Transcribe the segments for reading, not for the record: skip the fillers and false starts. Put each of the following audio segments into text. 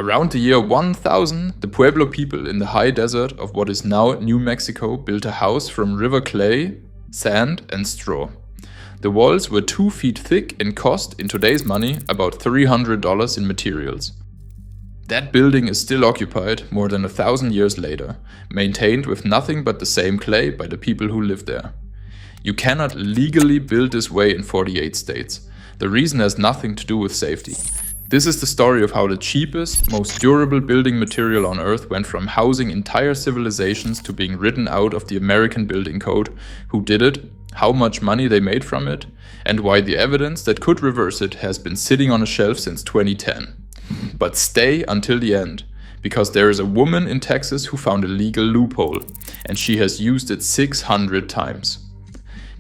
Around the year 1000, the Pueblo people in the high desert of what is now New Mexico built a house from river clay, sand, and straw. The walls were 2 feet thick and cost, in today's money, about $300 in materials. That building is still occupied more than 1,000 years later, maintained with nothing but the same clay by the people who live there. You cannot legally build this way in 48 states. The reason has nothing to do with safety. This is the story of how the cheapest, most durable building material on Earth went from housing entire civilizations to being written out of the American Building Code, who did it, how much money they made from it, and why the evidence that could reverse it has been sitting on a shelf since 2010. But stay until the end, because there is a woman in Texas who found a legal loophole, and she has used it 600 times.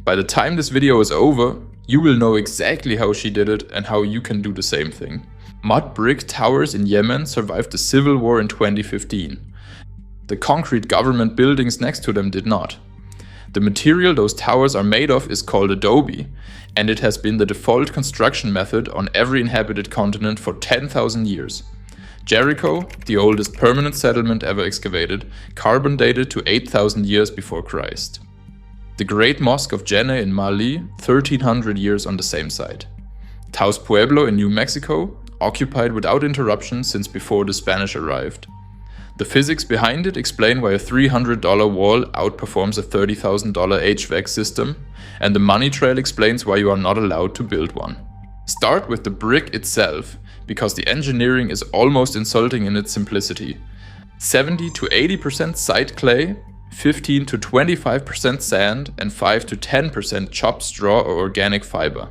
By the time this video is over, you will know exactly how she did it and how you can do the same thing. Mud brick towers in Yemen survived the civil war in 2015. The concrete government buildings next to them did not. The material those towers are made of is called adobe, and it has been the default construction method on every inhabited continent for 10,000 years. Jericho, the oldest permanent settlement ever excavated, carbon dated to 8,000 years before Christ. The Great Mosque of Jenne in Mali, 1,300 years on the same site. Taos Pueblo in New Mexico, occupied without interruption since before the Spanish arrived. The physics behind it explain why a $300 wall outperforms a $30,000 HVAC system, and the money trail explains why you are not allowed to build one. Start with the brick itself, because the engineering is almost insulting in its simplicity. 70 to 80% site clay, 15 to 25% sand, and 5 to 10% chopped straw or organic fiber.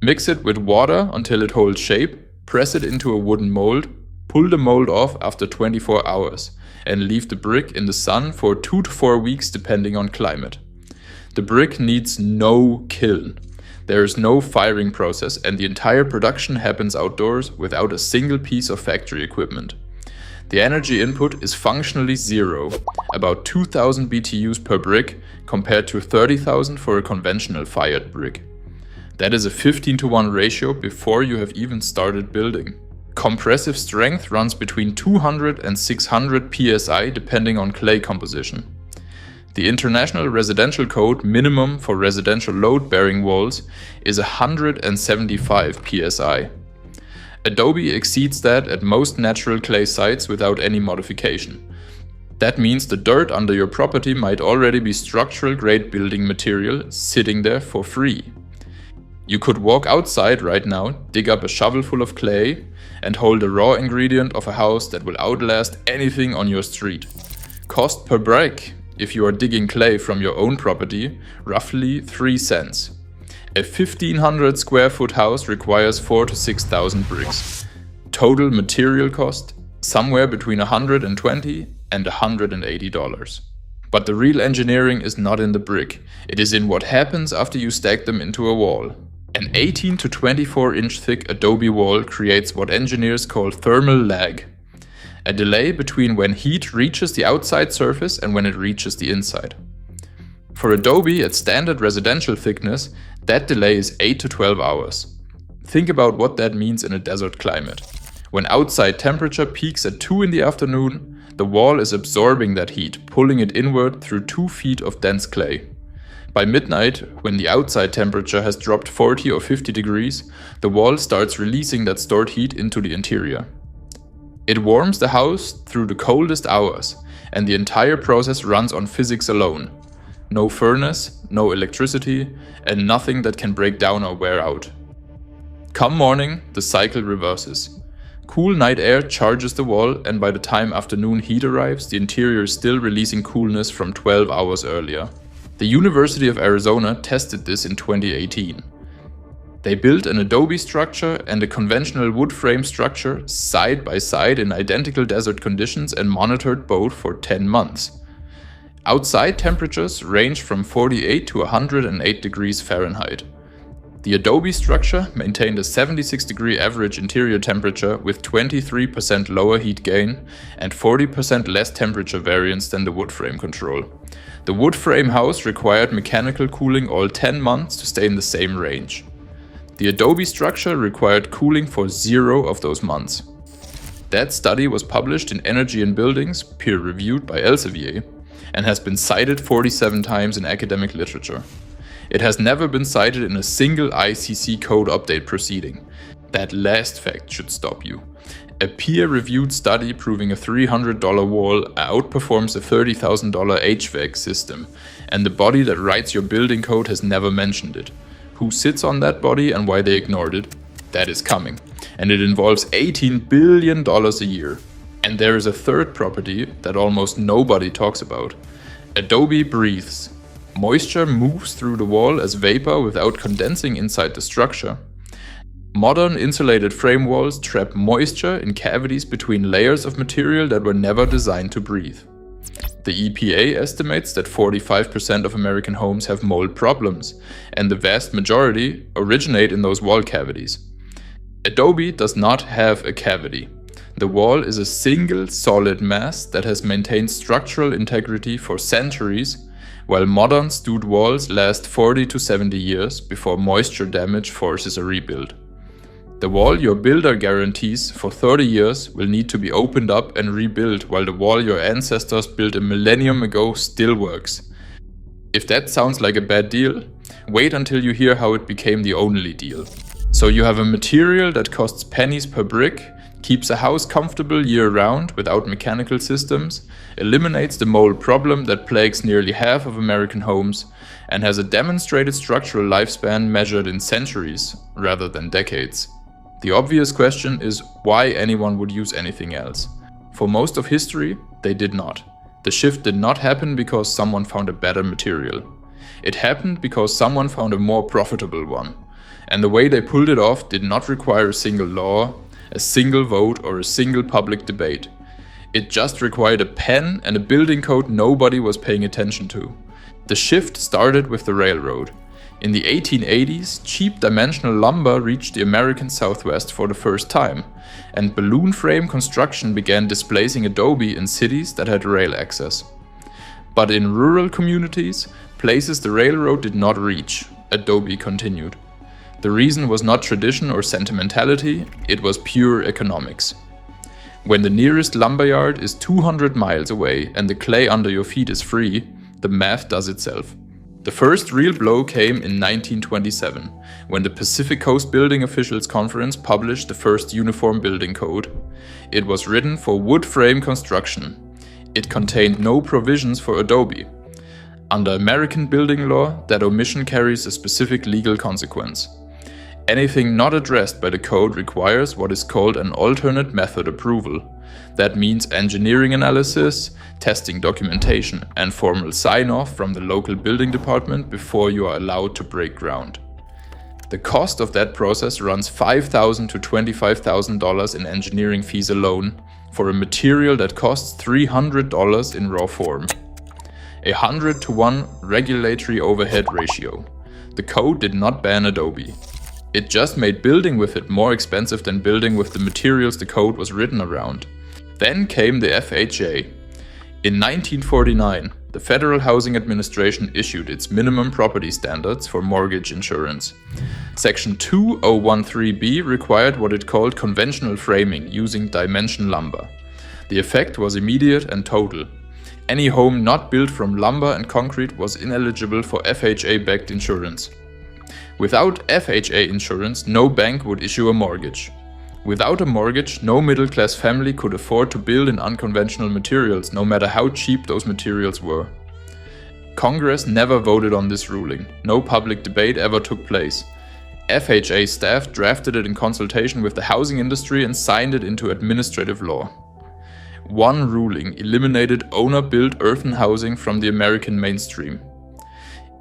Mix it with water until it holds shape, press it into a wooden mold, pull the mold off after 24 hours, and leave the brick in the sun for 2 to 4 weeks depending on climate. The brick needs no kiln. There is no firing process, and the entire production happens outdoors without a single piece of factory equipment. The energy input is functionally zero, about 2,000 BTUs per brick compared to 30,000 for a conventional fired brick. That is a 15:1 ratio before you have even started building. Compressive strength runs between 200 and 600 psi depending on clay composition. The International Residential Code minimum for residential load-bearing walls is 175 psi. Adobe exceeds that at most natural clay sites without any modification. That means the dirt under your property might already be structural grade building material sitting there for free. You could walk outside right now, dig up a shovel full of clay, and hold a raw ingredient of a house that will outlast anything on your street. Cost per brick, if you are digging clay from your own property, roughly 3 cents. A 1,500 square foot house requires 4,000 to 6,000 bricks. Total material cost, somewhere between $120 and $180. But the real engineering is not in the brick, it is in what happens after you stack them into a wall. An 18 to 24 inch thick adobe wall creates what engineers call thermal lag, a delay between when heat reaches the outside surface and when it reaches the inside. For adobe at standard residential thickness, that delay is 8 to 12 hours. Think about what that means in a desert climate. When outside temperature peaks at 2 in the afternoon, the wall is absorbing that heat, pulling it inward through 2 feet of dense clay. By midnight, when the outside temperature has dropped 40 or 50 degrees, the wall starts releasing that stored heat into the interior. It warms the house through the coldest hours, and the entire process runs on physics alone. No furnace, no electricity, and nothing that can break down or wear out. Come morning, the cycle reverses. Cool night air charges the wall, and by the time afternoon heat arrives, the interior is still releasing coolness from 12 hours earlier. The University of Arizona tested this in 2018. They built an adobe structure and a conventional wood frame structure side by side in identical desert conditions and monitored both for 10 months. Outside temperatures range from 48 to 108 degrees Fahrenheit. The adobe structure maintained a 76-degree average interior temperature with 23% lower heat gain and 40% less temperature variance than the wood frame control. The wood frame house required mechanical cooling all 10 months to stay in the same range. The adobe structure required cooling for 0 of those months. That study was published in Energy and Buildings, peer-reviewed by Elsevier, and has been cited 47 times in academic literature. It has never been cited in a single ICC code update proceeding. That last fact should stop you. A peer-reviewed study proving a $300 wall outperforms a $30,000 HVAC system, and the body that writes your building code has never mentioned it. Who sits on that body and why they ignored it? That is coming. And it involves $18 billion a year. And there is a third property that almost nobody talks about. Adobe breathes. Moisture moves through the wall as vapor without condensing inside the structure. Modern insulated frame walls trap moisture in cavities between layers of material that were never designed to breathe. The EPA estimates that 45% of American homes have mold problems, and the vast majority originate in those wall cavities. Adobe does not have a cavity. The wall is a single solid mass that has maintained structural integrity for centuries, while modern stud walls last 40 to 70 years before moisture damage forces a rebuild. The wall your builder guarantees for 30 years will need to be opened up and rebuilt, while the wall your ancestors built a millennium ago still works. If that sounds like a bad deal, wait until you hear how it became the only deal. So you have a material that costs pennies per brick, keeps a house comfortable year-round without mechanical systems, eliminates the mold problem that plagues nearly half of American homes, and has a demonstrated structural lifespan measured in centuries rather than decades. The obvious question is why anyone would use anything else. For most of history, they did not. The shift did not happen because someone found a better material. It happened because someone found a more profitable one. And the way they pulled it off did not require a single law, a single vote, or a single public debate. It just required a pen and a building code nobody was paying attention to. The shift started with the railroad. In the 1880s, cheap dimensional lumber reached the American Southwest for the first time, and balloon frame construction began displacing adobe in cities that had rail access. But in rural communities, places the railroad did not reach, adobe continued. The reason was not tradition or sentimentality, it was pure economics. When the nearest lumberyard is 200 miles away and the clay under your feet is free, the math does itself. The first real blow came in 1927, when the Pacific Coast Building Officials Conference published the first Uniform Building Code. It was written for wood frame construction. It contained no provisions for adobe. Under American building law, that omission carries a specific legal consequence. Anything not addressed by the code requires what is called an alternate method approval. That means engineering analysis, testing documentation, and formal sign-off from the local building department before you are allowed to break ground. The cost of that process runs $5,000 to $25,000 in engineering fees alone for a material that costs $300 in raw form. A 100-to-1 regulatory overhead ratio. The code did not ban adobe. It just made building with it more expensive than building with the materials the code was written around. Then came the FHA. In 1949, the Federal Housing Administration issued its minimum property standards for mortgage insurance. Section 2013B required what it called conventional framing using dimension lumber. The effect was immediate and total. Any home not built from lumber and concrete was ineligible for FHA-backed insurance. Without FHA insurance, no bank would issue a mortgage. Without a mortgage, no middle-class family could afford to build in unconventional materials, no matter how cheap those materials were. Congress never voted on this ruling. No public debate ever took place. FHA staff drafted it in consultation with the housing industry and signed it into administrative law. One ruling eliminated owner-built earthen housing from the American mainstream.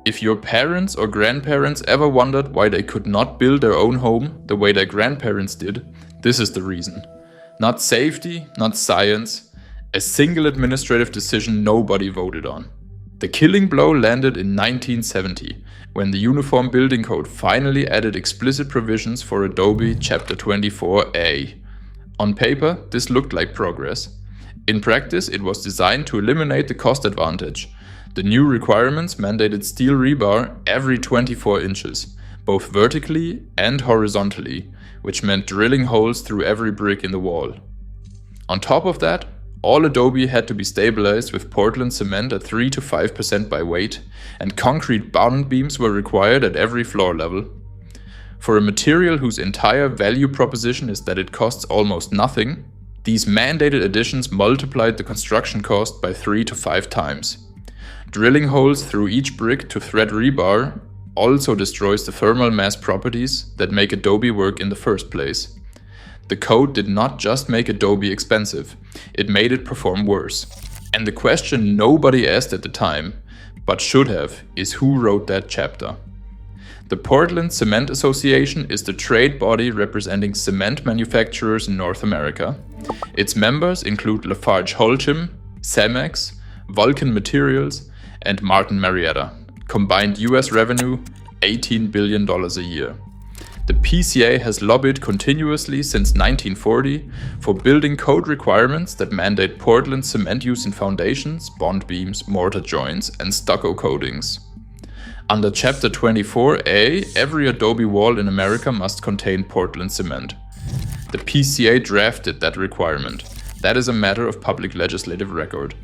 If your parents or grandparents ever wondered why they could not build their own home the way their grandparents did, this is the reason. Not safety, not science, a single administrative decision nobody voted on. The killing blow landed in 1970, when the Uniform Building Code finally added explicit provisions for Adobe Chapter 24A. On paper, this looked like progress. In practice, it was designed to eliminate the cost advantage. The new requirements mandated steel rebar every 24 inches, both vertically and horizontally, which meant drilling holes through every brick in the wall. On top of that, all adobe had to be stabilized with Portland cement at 3 to 5% by weight, and concrete bond beams were required at every floor level. For a material whose entire value proposition is that it costs almost nothing, these mandated additions multiplied the construction cost by 3 to 5 times. Drilling holes through each brick to thread rebar also destroys the thermal mass properties that make adobe work in the first place. The code did not just make adobe expensive, it made it perform worse. And the question nobody asked at the time, but should have, is who wrote that chapter. The Portland Cement Association is the trade body representing cement manufacturers in North America. Its members include LafargeHolcim, Cemex, Vulcan Materials, and Martin Marietta. Combined US revenue, $18 billion a year. The PCA has lobbied continuously since 1940 for building code requirements that mandate Portland cement use in foundations, bond beams, mortar joints, and stucco coatings. Under Chapter 24A, every adobe wall in America must contain Portland cement. The PCA drafted that requirement. That is a matter of public legislative record.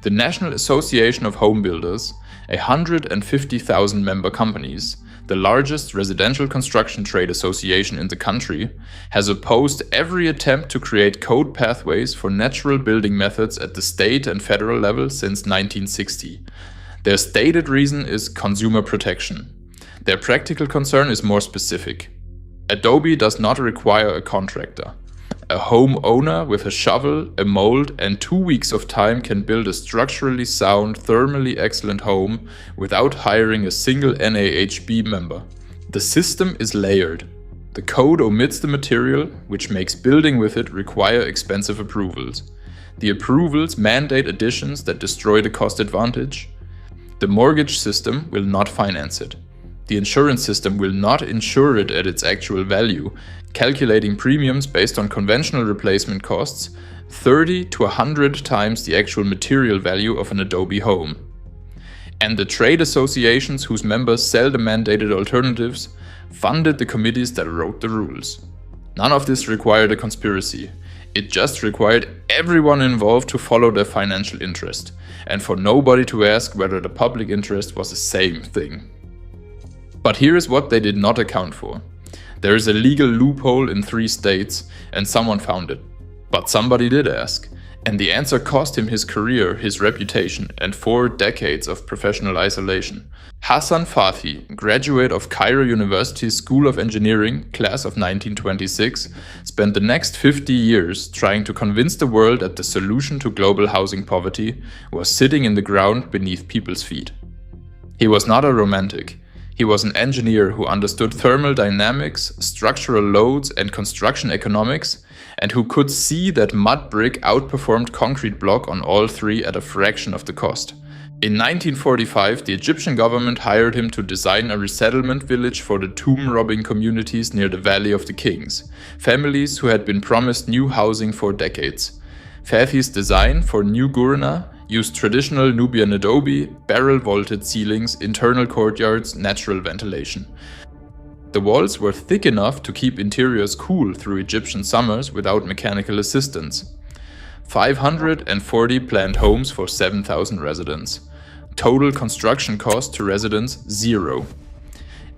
The National Association of Home Builders, 150,000 member companies, the largest residential construction trade association in the country, has opposed every attempt to create code pathways for natural building methods at the state and federal level since 1960. Their stated reason is consumer protection. Their practical concern is more specific. Adobe does not require a contractor. A homeowner with a shovel, a mold, and 2 weeks of time can build a structurally sound, thermally excellent home without hiring a single NAHB member. The system is layered. The code omits the material, which makes building with it require expensive approvals. The approvals mandate additions that destroy the cost advantage. The mortgage system will not finance it. The insurance system will not insure it at its actual value, calculating premiums based on conventional replacement costs 30 to 100 times the actual material value of an adobe home. And the trade associations whose members sell the mandated alternatives funded the committees that wrote the rules. None of this required a conspiracy. It just required everyone involved to follow their financial interest, and for nobody to ask whether the public interest was the same thing. But here is what they did not account for. There is a legal loophole in 3 states, and someone found it. But somebody did ask, and the answer cost him his career, his reputation, and 4 decades of professional isolation. Hassan Fathy, graduate of Cairo University's School of Engineering, class of 1926, spent the next 50 years trying to convince the world that the solution to global housing poverty was sitting in the ground beneath people's feet. He was not a romantic. He was an engineer who understood thermal dynamics, structural loads, and construction economics, and who could see that mud brick outperformed concrete block on all 3 at a fraction of the cost. In 1945, the Egyptian government hired him to design a resettlement village for the tomb-robbing communities near the Valley of the Kings, families who had been promised new housing for decades. Fathy's design for New Gurna used traditional Nubian adobe, barrel-vaulted ceilings, internal courtyards, natural ventilation. The walls were thick enough to keep interiors cool through Egyptian summers without mechanical assistance. 540 planned homes for 7,000 residents. Total construction cost to residents, 0.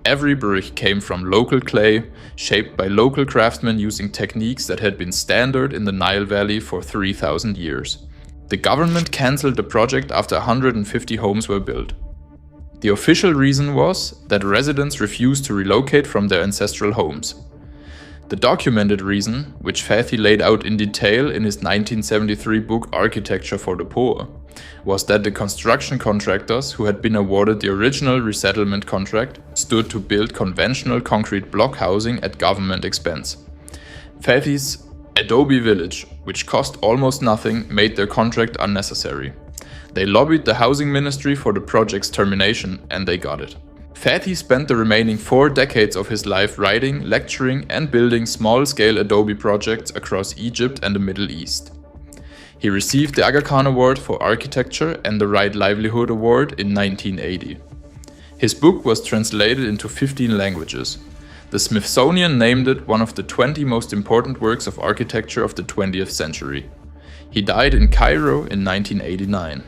Every brick came from local clay, shaped by local craftsmen using techniques that had been standard in the Nile Valley for 3,000 years. The government cancelled the project after 150 homes were built. The official reason was that residents refused to relocate from their ancestral homes. The documented reason, which Fathy laid out in detail in his 1973 book Architecture for the Poor, was that the construction contractors who had been awarded the original resettlement contract stood to build conventional concrete block housing at government expense. Fathy's Adobe Village, which cost almost nothing, made their contract unnecessary. They lobbied the housing ministry for the project's termination, and they got it. Fathy spent the remaining 4 decades of his life writing, lecturing, and building small-scale adobe projects across Egypt and the Middle East. He received the Aga Khan Award for Architecture and the Right Livelihood Award in 1980. His book was translated into 15 languages. The Smithsonian named it one of the 20 most important works of architecture of the 20th century. He died in Cairo in 1989.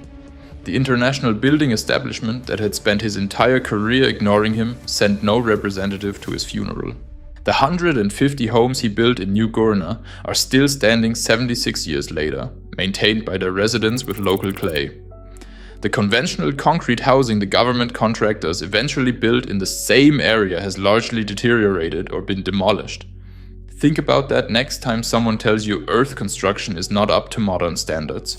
The international building establishment that had spent his entire career ignoring him sent no representative to his funeral. The 150 homes he built in New Gurna are still standing 76 years later, maintained by their residents with local clay. The conventional concrete housing the government contractors eventually built in the same area has largely deteriorated or been demolished. Think about that next time someone tells you earth construction is not up to modern standards.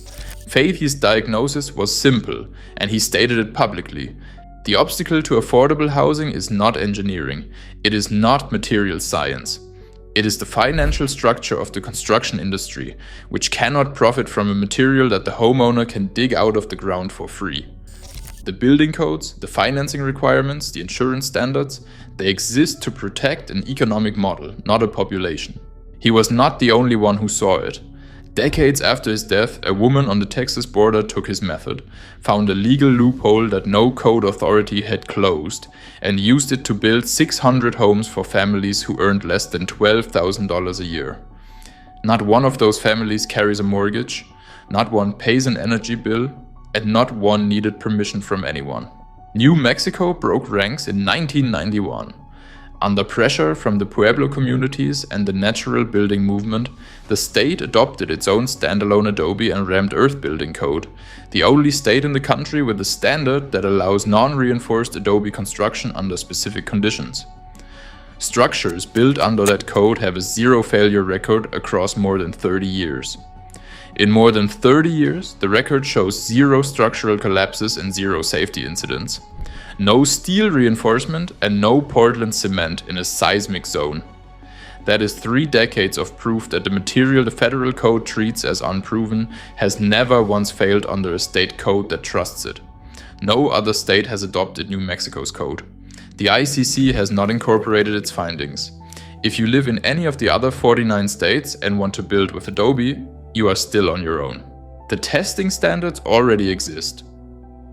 Fathy's diagnosis was simple, and he stated it publicly. The obstacle to affordable housing is not engineering, it is not material science. It is the financial structure of the construction industry, which cannot profit from a material that the homeowner can dig out of the ground for free. The building codes, the financing requirements, the insurance standards, they exist to protect an economic model, not a population. He was not the only one who saw it. Decades after his death, a woman on the Texas border took his method, found a legal loophole that no code authority had closed, and used it to build 600 homes for families who earned less than $12,000 a year. Not one of those families carries a mortgage, not one pays an energy bill, and not one needed permission from anyone. New Mexico broke ranks in 1991. Under pressure from the Pueblo communities and the natural building movement, the state adopted its own standalone adobe and rammed earth building code, the only state in the country with a standard that allows non-reinforced adobe construction under specific conditions. Structures built under that code have a zero failure record across more than 30 years. In more than 30 years, the record shows zero structural collapses and zero safety incidents. No steel reinforcement and no Portland cement in a seismic zone. That is 3 decades of proof that the material the federal code treats as unproven has never once failed under a state code that trusts it. No other state has adopted New Mexico's code. The ICC has not incorporated its findings. If you live in any of the other 49 states and want to build with Adobe, you are still on your own. The testing standards already exist.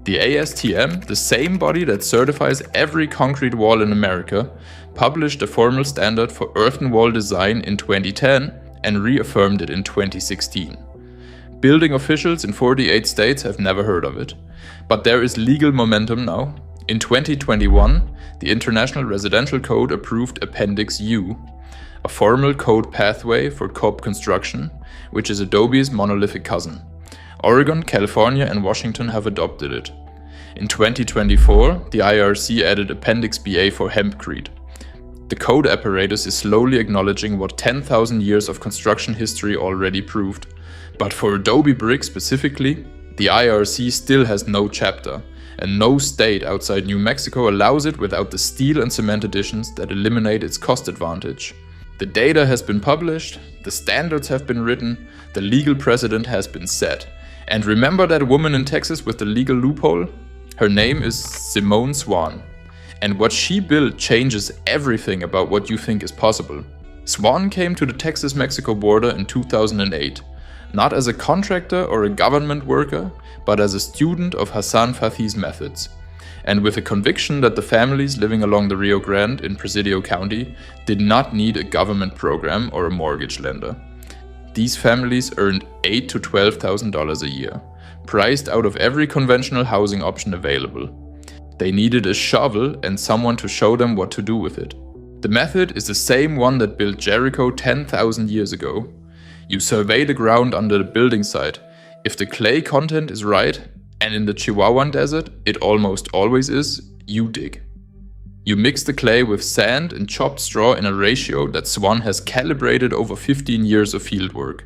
The ASTM, the same body that certifies every concrete wall in America, published a formal standard for earthen wall design in 2010 and reaffirmed it in 2016. Building officials in 48 states have never heard of it. But there is legal momentum now. In 2021, the International Residential Code approved Appendix U, a formal code pathway for COB construction, which is Adobe's monolithic cousin. Oregon, California, and Washington have adopted it. In 2024, the IRC added Appendix BA for hempcrete. The code apparatus is slowly acknowledging what 10,000 years of construction history already proved. But for Adobe brick specifically, the IRC still has no chapter, and no state outside New Mexico allows it without the steel and cement additions that eliminate its cost advantage. The data has been published, the standards have been written, the legal precedent has been set. And remember that woman in Texas with the legal loophole? Her name is Simone Swan. And what she built changes everything about what you think is possible. Swan came to the Texas-Mexico border in 2008, not as a contractor or a government worker, but as a student of Hassan Fathy's methods. And with a conviction that the families living along the Rio Grande in Presidio County did not need a government program or a mortgage lender. These families earned $8,000 to $12,000 a year, priced out of every conventional housing option available. They needed a shovel and someone to show them what to do with it. The method is the same one that built Jericho 10,000 years ago. You survey the ground under the building site. If the clay content is right, and in the Chihuahuan desert it almost always is, you dig. You mix the clay with sand and chopped straw in a ratio that Swan has calibrated over 15 years of fieldwork.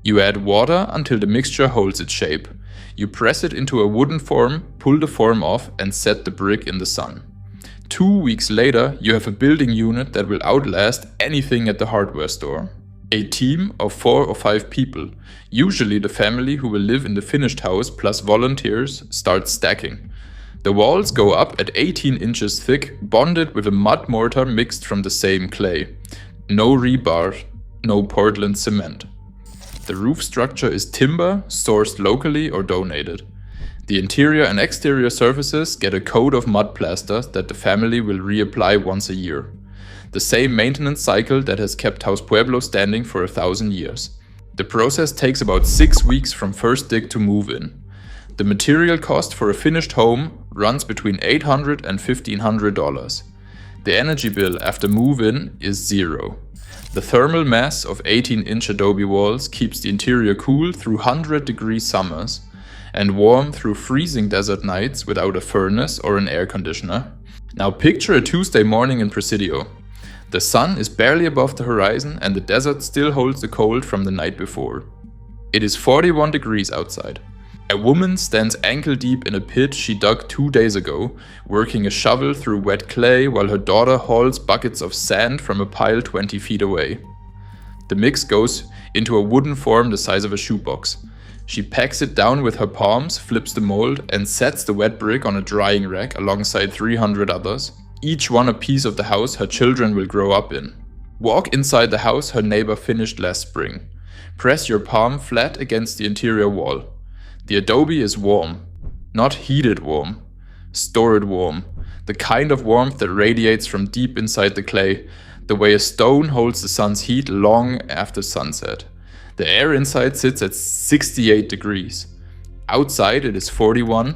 You add water until the mixture holds its shape. You press it into a wooden form, pull the form off, and set the brick in the sun. 2 weeks later, you have a building unit that will outlast anything at the hardware store. A team of 4 or 5 people, usually the family who will live in the finished house plus volunteers, starts stacking. The walls go up at 18 inches thick, bonded with a mud mortar mixed from the same clay. No rebar, no Portland cement. The roof structure is timber, sourced locally or donated. The interior and exterior surfaces get a coat of mud plaster that the family will reapply once a year. The same maintenance cycle that has kept House Pueblo standing for 1,000 years. The process takes about 6 weeks from first dig to move in. The material cost for a finished home runs between $800 and $1,500. The energy bill after move-in is zero. The thermal mass of 18-inch adobe walls keeps the interior cool through 100-degree summers and warm through freezing desert nights without a furnace or an air conditioner. Now picture a Tuesday morning in Presidio. The sun is barely above the horizon and the desert still holds the cold from the night before. It is 41 degrees outside. A woman stands ankle deep in a pit she dug 2 days ago, working a shovel through wet clay while her daughter hauls buckets of sand from a pile 20 feet away. The mix goes into a wooden form the size of a shoebox. She packs it down with her palms, flips the mold, and sets the wet brick on a drying rack alongside 300 others, each one a piece of the house her children will grow up in. Walk inside the house her neighbor finished last spring. Press your palm flat against the interior wall. The adobe is warm, not heated warm, stored warm, the kind of warmth that radiates from deep inside the clay, the way a stone holds the sun's heat long after sunset. The air inside sits at 68 degrees. Outside it is 41,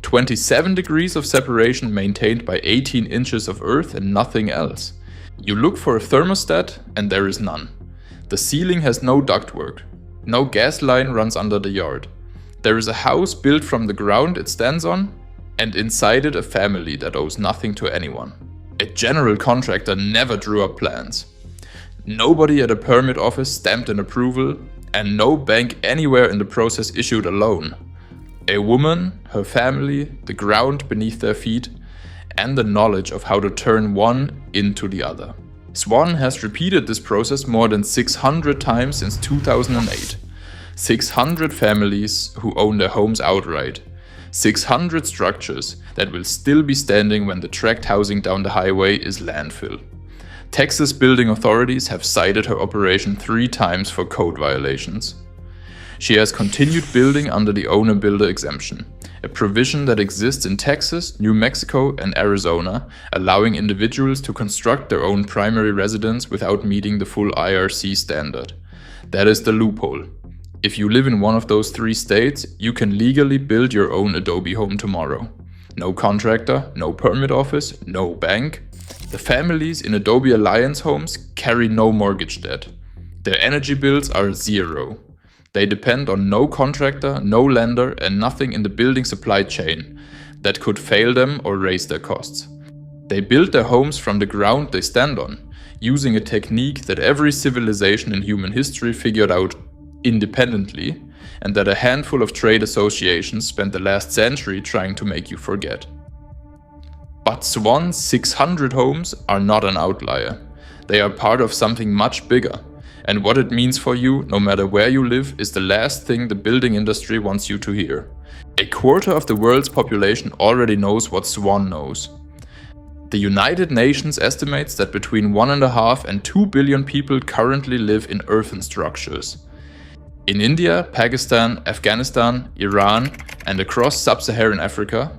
27 degrees of separation maintained by 18 inches of earth and nothing else. You look for a thermostat and there is none. The ceiling has no ductwork. No gas line runs under the yard. There is a house built from the ground it stands on, and inside it a family that owes nothing to anyone. A general contractor never drew up plans. Nobody at a permit office stamped an approval, and no bank anywhere in the process issued a loan. A woman, her family, the ground beneath their feet, and the knowledge of how to turn one into the other. Swan has repeated this process more than 600 times since 2008. 600 families who own their homes outright. 600 structures that will still be standing when the tract housing down the highway is landfill. Texas building authorities have cited her operation 3 times for code violations. She has continued building under the owner-builder exemption, a provision that exists in Texas, New Mexico, and Arizona, allowing individuals to construct their own primary residence without meeting the full IRC standard. That is the loophole. If you live in one of those 3 states, you can legally build your own adobe home tomorrow. No contractor, no permit office, no bank. The families in Adobe Alliance homes carry no mortgage debt. Their energy bills are zero. They depend on no contractor, no lender, and nothing in the building supply chain that could fail them or raise their costs. They build their homes from the ground they stand on, using a technique that every civilization in human history figured out independently, and that a handful of trade associations spent the last century trying to make you forget. But Swan's 600 homes are not an outlier. They are part of something much bigger, and what it means for you, no matter where you live, is the last thing the building industry wants you to hear. A quarter of the world's population already knows what Swan knows. The United Nations estimates that between 1.5 and 2 billion people currently live in earthen structures. In India, Pakistan, Afghanistan, Iran, and across sub-Saharan Africa,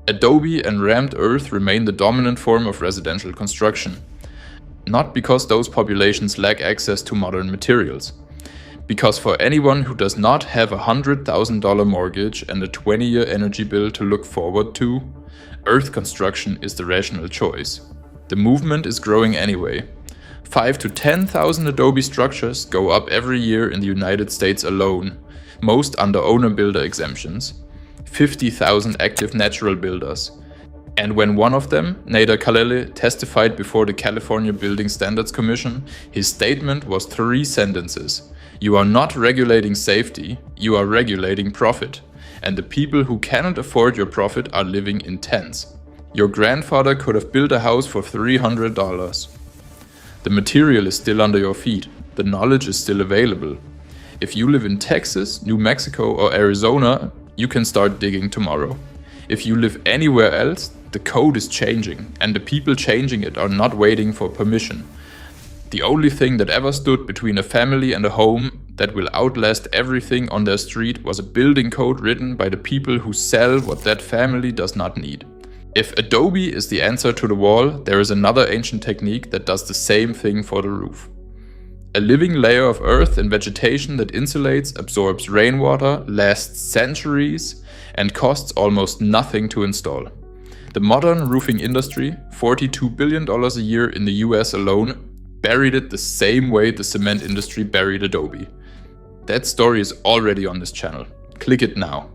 adobe and rammed earth remain the dominant form of residential construction. Not because those populations lack access to modern materials. Because for anyone who does not have a $100,000 mortgage and a 20-year energy bill to look forward to, earth construction is the rational choice. The movement is growing anyway. 5,000 to 10,000 adobe structures go up every year in the United States alone, most under owner-builder exemptions. 50,000 active natural builders. And when one of them, Nader Khalili, testified before the California Building Standards Commission, his statement was 3 sentences. You are not regulating safety, you are regulating profit. And the people who cannot afford your profit are living in tents. Your grandfather could have built a house for $300. The material is still under your feet. The knowledge is still available. If you live in Texas, New Mexico, or Arizona, you can start digging tomorrow. If you live anywhere else, the code is changing, and the people changing it are not waiting for permission. The only thing that ever stood between a family and a home that will outlast everything on their street was a building code written by the people who sell what that family does not need. If adobe is the answer to the wall, there is another ancient technique that does the same thing for the roof. A living layer of earth and vegetation that insulates, absorbs rainwater, lasts centuries, and costs almost nothing to install. The modern roofing industry, $42 billion a year in the US alone, buried it the same way the cement industry buried Adobe. That story is already on this channel. Click it now.